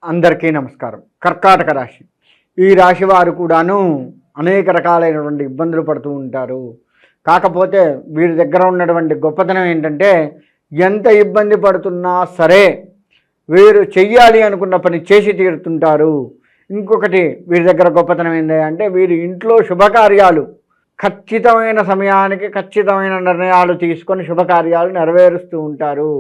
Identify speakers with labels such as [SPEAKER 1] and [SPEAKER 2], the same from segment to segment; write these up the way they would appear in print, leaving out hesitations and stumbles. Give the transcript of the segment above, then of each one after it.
[SPEAKER 1] అందరికీ నమస్కారం. కర్కాటక రాశి. ఈ రాశి వారు కూడాను అనేక రకాలైనటువంటి ఇబ్బందులు పడుతూ ఉంటారు. కాకపోతే వీరి దగ్గర ఉన్నటువంటి గొప్పతనం ఏంటంటే, ఎంత ఇబ్బంది పడుతున్నా సరే వీరు చెయ్యాలి అనుకున్న పని చేసి తీరుతుంటారు. ఇంకొకటి వీరి దగ్గర గొప్పతనం ఏంటంటే, వీరి ఇంట్లో శుభకార్యాలు ఖచ్చితమైన సమయానికి ఖచ్చితమైన నిర్ణయాలు తీసుకొని శుభకార్యాలు నెరవేరుస్తూ ఉంటారు.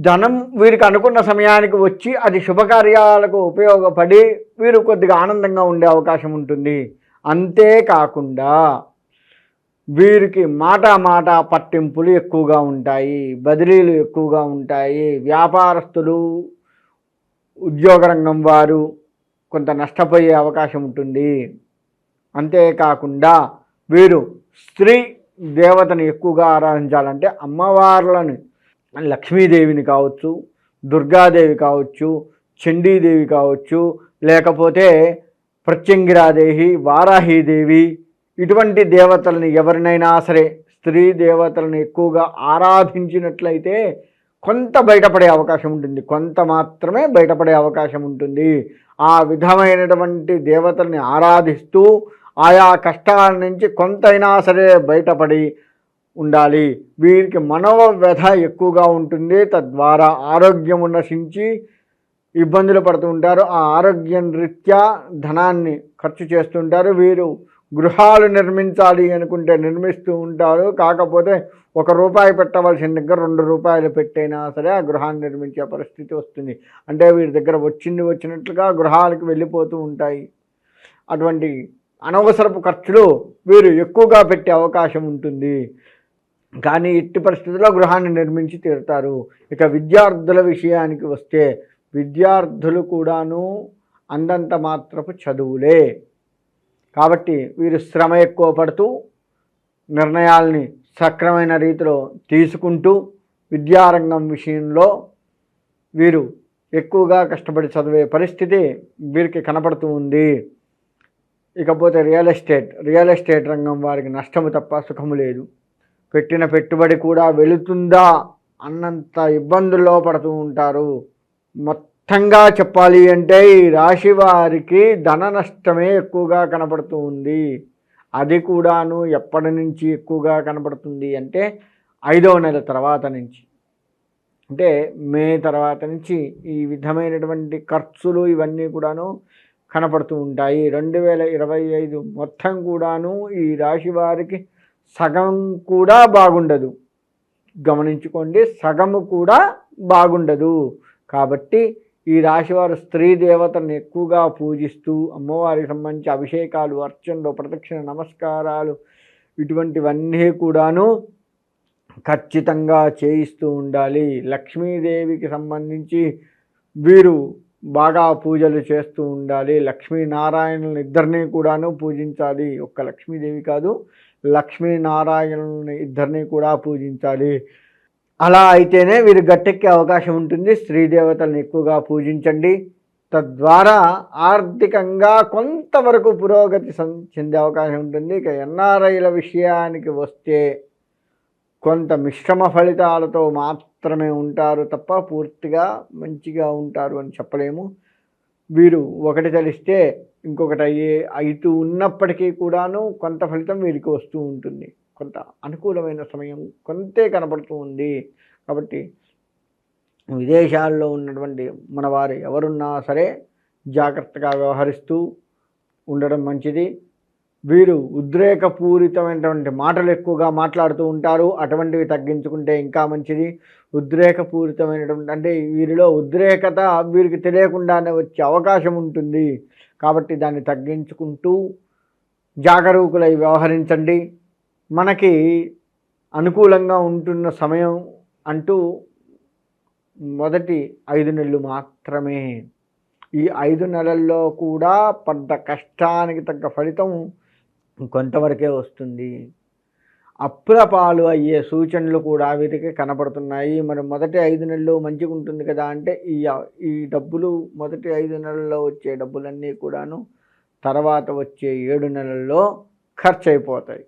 [SPEAKER 1] ధనం వీరికి అనుకున్న సమయానికి వచ్చి అది శుభకార్యాలకు ఉపయోగపడి వీరు కొద్దిగా ఆనందంగా ఉండే అవకాశం ఉంటుంది. అంతేకాకుండా వీరికి మాట పట్టింపులు ఎక్కువగా ఉంటాయి, బదిలీలు ఎక్కువగా ఉంటాయి. వ్యాపారస్తులు, ఉద్యోగ రంగం వారు కొంత నష్టపోయే అవకాశం ఉంటుంది. అంతేకాకుండా వీరు స్త్రీ దేవతను ఎక్కువగా ఆరాధించాలంటే అమ్మవార్లను, లక్ష్మీదేవిని కావచ్చు, దుర్గాదేవి కావచ్చు, చండీదేవి కావచ్చు, లేకపోతే ప్రత్యంగిరాదేవి, వారాహీదేవి, ఇటువంటి దేవతలను ఎవరినైనా సరే స్త్రీ దేవతలను ఎక్కువగా ఆరాధించినట్లయితే కొంత బయటపడే అవకాశం ఉంటుంది, కొంత మాత్రమే బయటపడే అవకాశం ఉంటుంది. ఆ విధమైనటువంటి దేవతల్ని ఆరాధిస్తూ ఆయా కష్టాల నుంచి కొంతైనా సరే బయటపడి ఉండాలి. వీరికి మనోవ్యధ ఎక్కువగా ఉంటుంది, తద్వారా ఆరోగ్యము నశించి ఇబ్బందులు పడుతూ ఉంటారు. ఆ ఆరోగ్యం రీత్యా ధనాన్ని ఖర్చు చేస్తుంటారు. వీరు గృహాలు నిర్మించాలి అనుకుంటే నిర్మిస్తూ ఉంటారు. కాకపోతే ₹1 పెట్టవలసిన దగ్గర ₹2 పెట్టైనా సరే ఆ గృహాన్ని నిర్మించే పరిస్థితి వస్తుంది. అంటే వీరి దగ్గర వచ్చినట్లుగా గృహాలకు వెళ్ళిపోతూ ఉంటాయి. అటువంటి అనవసరపు ఖర్చులు వీరు ఎక్కువగా పెట్టే అవకాశం ఉంటుంది. కానీ ఎట్టి పరిస్థితుల్లో గృహాన్ని నిర్మించి తీరుతారు. ఇక విద్యార్థుల విషయానికి వస్తే, విద్యార్థులు కూడాను అందంత మాత్రపు చదువులే. కాబట్టి వీరు శ్రమ ఎక్కువ పడుతూ నిర్ణయాల్ని సక్రమైన రీతిలో తీసుకుంటూ విద్యారంగం విషయంలో వీరు ఎక్కువగా కష్టపడి చదివే పరిస్థితి వీరికి కనపడుతూ ఉంది. ఇకపోతే రియల్ ఎస్టేట్ రంగం వారికి నష్టము తప్ప సుఖము లేదు. పెట్టిన పెట్టుబడి కూడా వెళుతుందా అన్నంత ఇబ్బందుల్లో పడుతూ ఉంటారు. మొత్తంగా చెప్పాలి అంటే ఈ రాశి వారికి ధన నష్టమే ఎక్కువగా కనపడుతూ ఉంది. అది కూడాను ఎప్పటి నుంచి ఎక్కువగా కనపడుతుంది అంటే 5వ నెల తర్వాత నుంచి, అంటే మే తర్వాత నుంచి ఈ విధమైనటువంటి ఖర్చులు ఇవన్నీ కూడాను కనపడుతూ ఉంటాయి. 2025 మొత్తం కూడాను ఈ రాశి వారికి సగం కూడా బాగుండదు. గమనించుకోండి, సగము కూడా బాగుండదు. కాబట్టి ఈ రాశివారు స్త్రీ దేవతను ఎక్కువగా పూజిస్తూ అమ్మవారికి సంబంధించి అభిషేకాలు, అర్చనలు, ప్రదక్షిణ నమస్కారాలు ఇటువంటివన్నీ కూడాను ఖచ్చితంగా చేయిస్తూ ఉండాలి. లక్ష్మీదేవికి సంబంధించి వీరు బాగా పూజలు చేస్తూ ఉండాలి. లక్ష్మీనారాయణులను ఇద్దరినీ కూడాను పూజించాలి. ఒక్క లక్ష్మీదేవి కాదు, లక్ష్మీనారాయణులని ఇద్దరినీ కూడా పూజించాలి. అలా అయితేనే వీరు గట్టెక్కే అవకాశం ఉంటుంది. స్త్రీ దేవతలను ఎక్కువగా పూజించండి. తద్వారా ఆర్థికంగా కొంతవరకు పురోగతి చెందే అవకాశం ఉంటుంది. ఇక ఎన్ఆర్ఐల విషయానికి వస్తే కొంత మిశ్రమ ఫలితాలతో మాత్రమే ఉంటారు తప్ప పూర్తిగా మంచిగా ఉంటారు అని చెప్పలేము. వీరు ఒకటి తెలిస్తే ఇంకొకటి అవుతూ ఉన్నప్పటికీ కూడాను కొంత ఫలితం వీరికి వస్తూ ఉంటుంది. కొంత అనుకూలమైన సమయం కొంతే కనబడుతూ ఉంది. కాబట్టి విదేశాల్లో ఉన్నటువంటి మన వారు ఎవరున్నా సరే జాగ్రత్తగా వ్యవహరిస్తూ ఉండడం మంచిది. వీరు ఉద్రేకపూరితమైనటువంటి మాటలు ఎక్కువగా మాట్లాడుతూ ఉంటారు. అటువంటివి తగ్గించుకుంటే ఇంకా మంచిది. ఉద్రేకపూరితమైనటువంటి అంటే వీరిలో ఉద్రేకత వీరికి తెలియకుండానే వచ్చే అవకాశం ఉంటుంది. కాబట్టి దాన్ని తగ్గించుకుంటూ జాగరూకులై వ్యవహరించండి. మనకి అనుకూలంగా ఉంటున్న సమయం అంటూ మొదటి 5 నెలలు మాత్రమే. ఈ 5 నెలల్లో కూడా పడ్డ కష్టానికి తగ్గ ఫలితం కొంతవరకే వస్తుంది. అప్పుల పాలు అయ్యే సూచనలు కూడా వీరికి కనపడుతున్నాయి. మరి మొదటి 5 నెలలు మంచిగా ఉంటుంది కదా అంటే ఈ డబ్బులు మొదటి 5 నెలల్లో వచ్చే డబ్బులన్నీ కూడాను తర్వాత వచ్చే 7 నెలల్లో ఖర్చు అయిపోతాయి.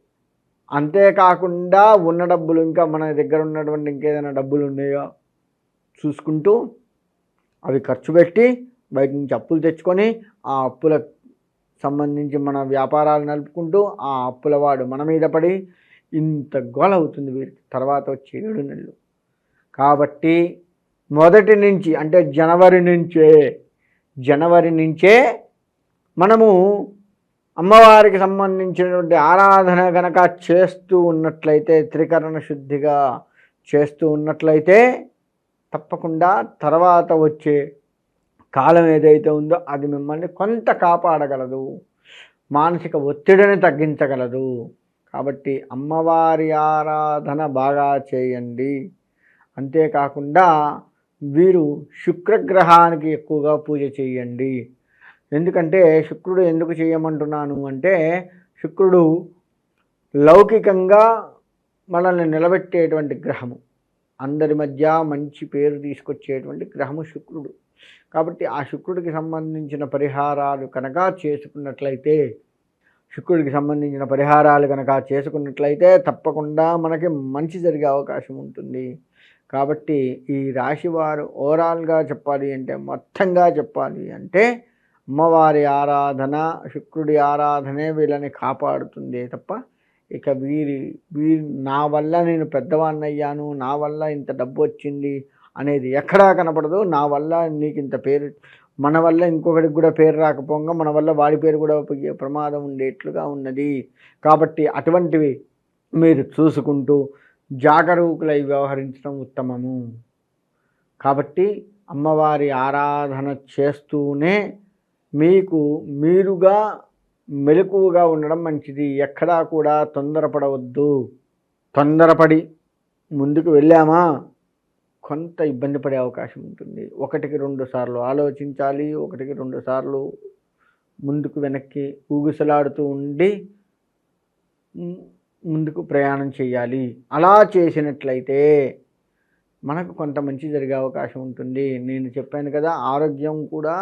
[SPEAKER 1] అంతేకాకుండా ఉన్న డబ్బులు ఇంకా మన దగ్గర ఉన్నటువంటి ఇంకేదైనా డబ్బులు ఉన్నాయో చూసుకుంటూ అవి ఖర్చు పెట్టి బయట నుంచి అప్పులు తెచ్చుకొని ఆ అప్పులకు సంబంధించి మన వ్యాపారాలు నడుపుకుంటూ ఆ అప్పుల వాడు మన మీద పడి ఇంత గోల అవుతుంది వీరికి తర్వాత వచ్చే 7 నెలలు. కాబట్టి మొదటి నుంచి అంటే జనవరి నుంచే మనము అమ్మవారికి సంబంధించినటువంటి ఆరాధన గనక చేస్తూ ఉన్నట్లయితే, త్రికరణ శుద్ధిగా చేస్తూ ఉన్నట్లయితే తప్పకుండా తర్వాత వచ్చే కాలం ఏదైతే ఉందో అది మిమ్మల్ని కొంత కాపాడగలదు, మానసిక ఒత్తిడిని తగ్గించగలదు. కాబట్టి అమ్మవారి ఆరాధన బాగా చేయండి. అంతేకాకుండా వీరు శుక్రగ్రహానికి ఎక్కువగా పూజ చేయండి. ఎందుకంటే శుక్రుడు ఎందుకు చేయమంటున్నాను అంటే, శుక్రుడు లౌకికంగా మనల్ని నిలబెట్టేటువంటి గ్రహము, అందరి మధ్య మంచి పేరు తీసుకొచ్చేటువంటి గ్రహము శుక్రుడు. కాబట్టి ఆ శుక్రుడికి సంబంధించిన పరిహారాలు కనుక చేసుకున్నట్లయితే తప్పకుండా మనకి మంచి జరిగే అవకాశం ఉంటుంది. కాబట్టి ఈ రాశివారు ఓవరాల్గా చెప్పాలి అంటే, మొత్తంగా చెప్పాలి అంటే అమ్మవారి ఆరాధన, శుక్రుడి ఆరాధనే వీళ్ళని కాపాడుతుంది తప్ప ఇక వీరి నా వల్ల నేను పెద్దవాడినయ్యాను, నా వల్ల ఇంత డబ్బు వచ్చింది అనేది ఎక్కడా కనపడదు. నా వల్ల నీకు ఇంత పేరు, మన వల్ల ఇంకొకరికి కూడా పేరు రాకపోగా మన వల్ల వాడి పేరు కూడా పోయే ప్రమాదం ఉండేట్లుగా ఉన్నది. కాబట్టి అటువంటివి మీరు చూసుకుంటూ జాగరూకులై వ్యవహరించడం ఉత్తమము. కాబట్టి అమ్మవారి ఆరాధన చేస్తూనే మీరుగా మెలకువగా ఉండడం మంచిది. ఎక్కడా కూడా తొందరపడవద్దు. తొందరపడి ముందుకు వెళ్ళామా కొంత ఇబ్బంది పడే అవకాశం ఉంటుంది. 1-2 సార్లు ఆలోచించాలి. 1-2 సార్లు ముందుకు వెనక్కి ఊగుసలాడుతూ ఉండి ముందుకు ప్రయాణం చేయాలి. అలా చేసినట్లయితే మనకు కొంత మంచి జరిగే అవకాశం ఉంటుంది. నేను చెప్పాను కదా, ఆరోగ్యం కూడా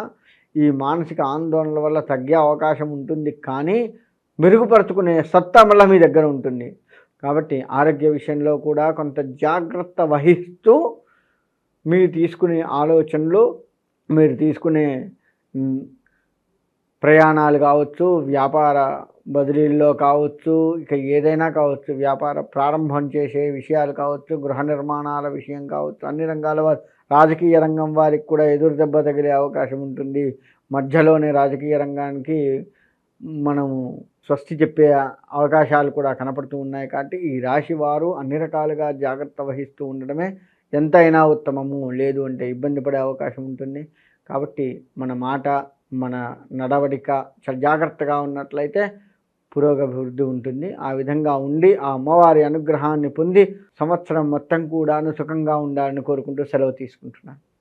[SPEAKER 1] ఈ మానసిక ఆందోళనల వల్ల తగ్గే అవకాశం ఉంటుంది, కానీ మెరుగుపరుచుకునే సత్తా మళ్ళీ మీ దగ్గర ఉంటుంది. కాబట్టి ఆరోగ్య విషయంలో కూడా కొంత జాగ్రత్త వహిస్తూ మీరు తీసుకునే ఆలోచనలు, మీరు తీసుకునే ప్రయాణాలు కావచ్చు, వ్యాపార బదిలీల్లో కావచ్చు, ఇక ఏదైనా కావచ్చు, వ్యాపార ప్రారంభం చేసే విషయాలు కావచ్చు, గృహ నిర్మాణాల విషయం కావచ్చు, అన్ని రంగాల వారు, రాజకీయ రంగం వారికి కూడా ఎదురు దెబ్బ తగిలే అవకాశం ఉంటుంది. మధ్యలోనే రాజకీయ రంగానికి మనము స్వస్తి చెప్పే అవకాశాలు కూడా కనపడుతూ ఉన్నాయి. కాబట్టి ఈ రాశి వారు అన్ని రకాలుగా జాగ్రత్త వహిస్తూ ఉండడమే ఎంతైనా ఉత్తమము. లేదు అంటే ఇబ్బంది పడే అవకాశం ఉంటుంది. కాబట్టి మన మాట, మన నడవడిక చాలా జాగ్రత్తగా ఉన్నట్లయితే పురోగభివృద్ధి ఉంటుంది. ఆ విధంగా ఉండి ఆ అమ్మవారి అనుగ్రహాన్ని పొంది సంవత్సరం మొత్తం కూడాను సుఖంగా ఉండాలని కోరుకుంటూ సెలవు తీసుకుంటున్నాను.